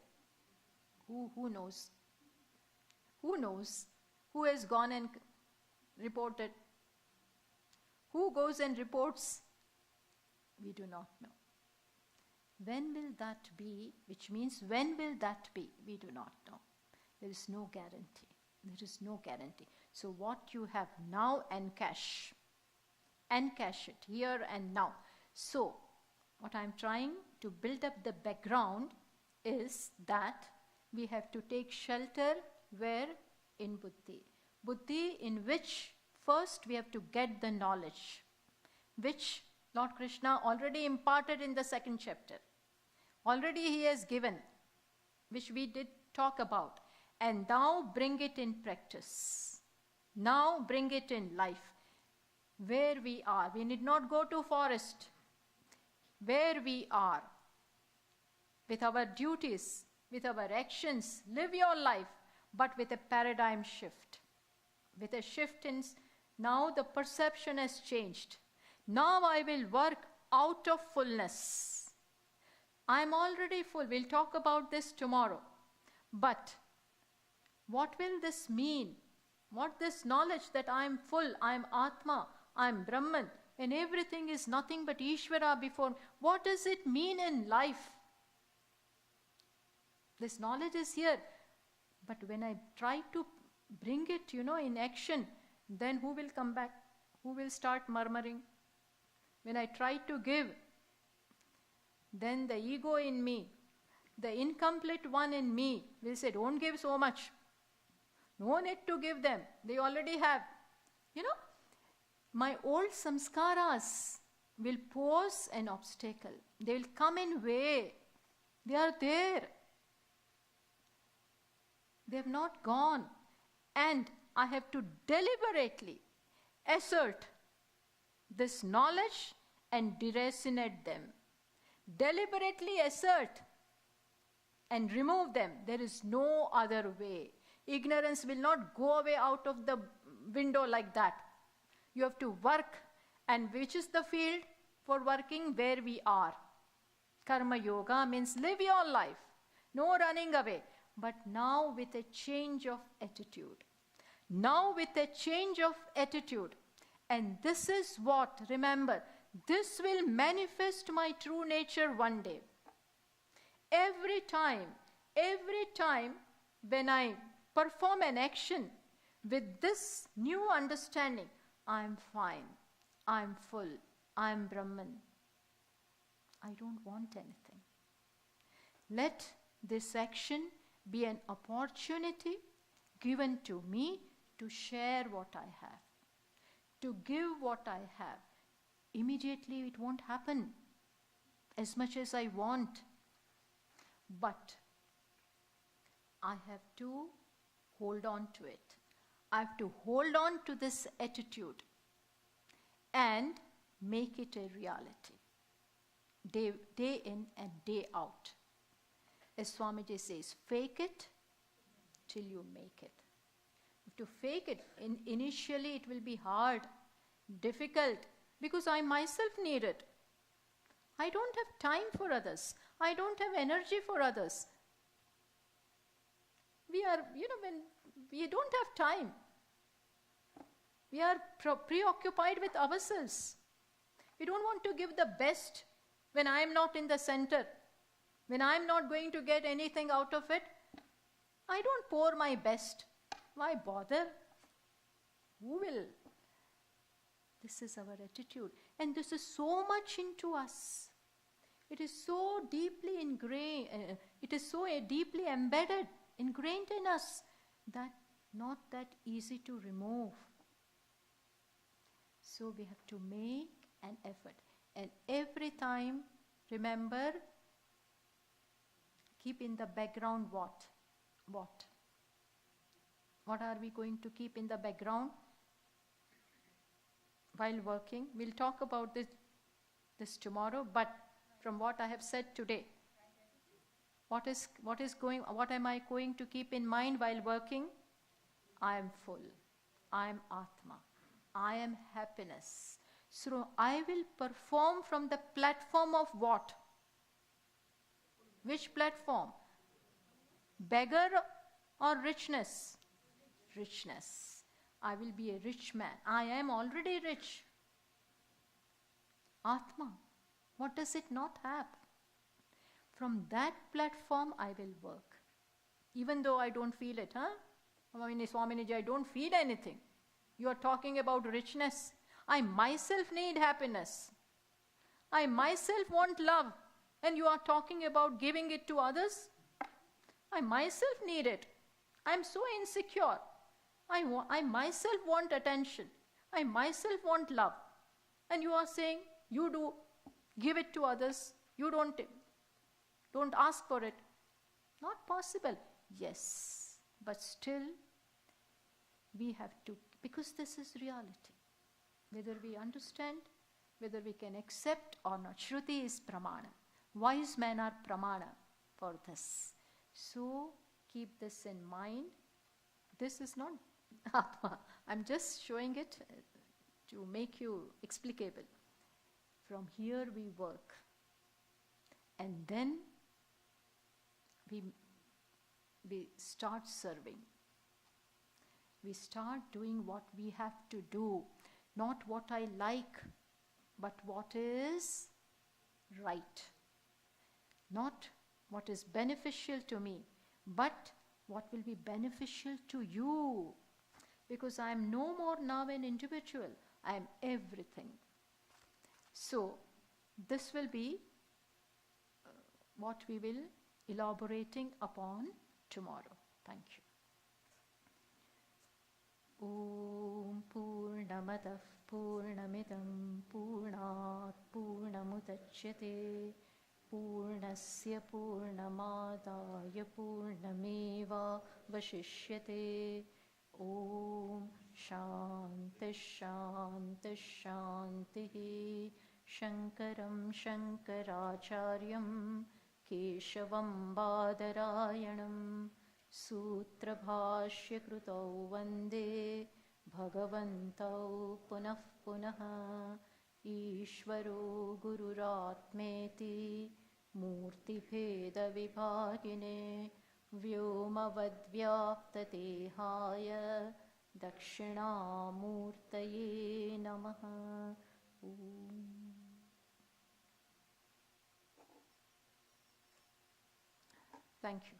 Who knows? Who knows? Who has gone and reported? Who goes and reports? We do not know. When will that be? Which means when will that be? We do not know. There is no guarantee. There is no guarantee. So what you have now, encash. Encash it here and now. So what I'm trying to build up the background is that we have to take shelter where? In buddhi. Buddhi, in which first we have to get the knowledge, which Lord Krishna already imparted in the 2nd chapter. Already he has given, which we did talk about. And now bring it in practice. Now bring it in life. Where we are. We need not go to forest. Where we are. With our duties, with our actions, live your life, but with a paradigm shift. With a shift in, now the perception has changed. Now I will work out of fullness. I am already full. We'll talk about this tomorrow. But what will this mean? What this knowledge that I am full, I am Atma, I am Brahman, and everything is nothing but Ishvara before me. What does it mean in life? This knowledge is here. But when I try to bring it, in action, then who will come back? Who will start murmuring? When I try to give, then the ego in me, the incomplete one in me will say, don't give so much. No need to give them. They already have. My old samskaras will pose an obstacle. They will come in way. They are there. They have not gone. And I have to deliberately assert this knowledge and deracinate them. Deliberately assert and remove them. There is no other way. Ignorance will not go away out of the window like that. You have to work. And which is the field for working? Where we are. Karma yoga means live your life. No running away. But now with a change of attitude. Now with a change of attitude. And this is what, remember, this will manifest my true nature one day. Every time when I perform an action with this new understanding, I am fine, I am full, I am Brahman. I don't want anything. Let this action be an opportunity given to me to share what I have, to give what I have. Immediately it won't happen as much as I want. But I have to hold on to it. I have to hold on to this attitude and make it a reality. Day in and day out. As Swamiji says, fake it till you make it. To fake it, initially it will be hard, difficult, because I myself need it. I don't have time for others. I don't have energy for others. We are, when we don't have time. We are preoccupied with ourselves. We don't want to give the best when I am not in the center. When I am not going to get anything out of it, I don't pour my best. Why bother? Who will? This is our attitude. And this is so much into us. It is so deeply ingrained, it is so deeply embedded, ingrained in us, that not that easy to remove. So we have to make an effort. And every time, remember, keep in the background what? What? What are we going to keep in the background while working? We'll talk about this tomorrow, but from what I have said today, what am I going to keep in mind while working? I am full. I am Atma. I am happiness. So I will perform from the platform of what? Which platform? Beggar or richness? Richness. I will be a rich man. I am already rich. Atma. What does it not have? From that platform I will work. Even though I don't feel it, Swaminiji, I don't feel anything. You are talking about richness. I myself need happiness. I myself want love. And you are talking about giving it to others? I myself need it. I am so insecure. I myself want attention. I myself want love. And you are saying, you do give it to others. You don't ask for it. Not possible. Yes, but still we have to, because this is reality. Whether we understand, whether we can accept or not. Shruti is pramana. Wise men are pramana for this. So keep this in mind. This is not Atma. I'm just showing it to make you explicable. From here we work. And then we start serving. We start doing what we have to do. Not what I like, but what is right. Not what is beneficial to me, but what will be beneficial to you. Because I am no more now an individual. I am everything. So, this will be what we will elaborating upon tomorrow. Thank you. Om Purnamadah Purnamidam Purnat Purnamudachyate Purnasya Purnamadaya Purnameva Vashishyate. Om Shanti Shanti Shanti. Shankaram Shankaracharyam Keshavam Badarayanam Sutra Bhashya Krutau Vande Bhagavantau Punah Punah Ishvaro Gururatmeti Murti Bheda Vibhagine Vyomavadvyaptatehaya Dakshinamurtaye Namaha. Thank you.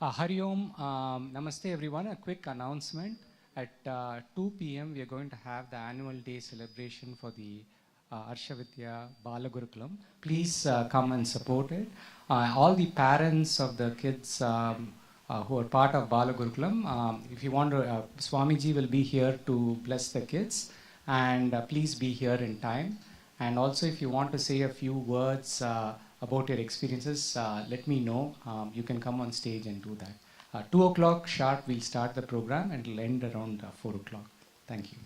Hari Om, Namaste everyone. A quick announcement. At 2 p.m. we are going to have the annual day celebration for the Arshavidya Bala Gurukulam. Please come and support it. All the parents of the kids who are part of Bala Gurukulam, if you want to, Swamiji will be here to bless the kids, and please be here in time. And also if you want to say a few words about your experiences, let me know. You can come on stage and do that. 2 o'clock sharp we'll start the program and it'll end around 4 o'clock. Thank you.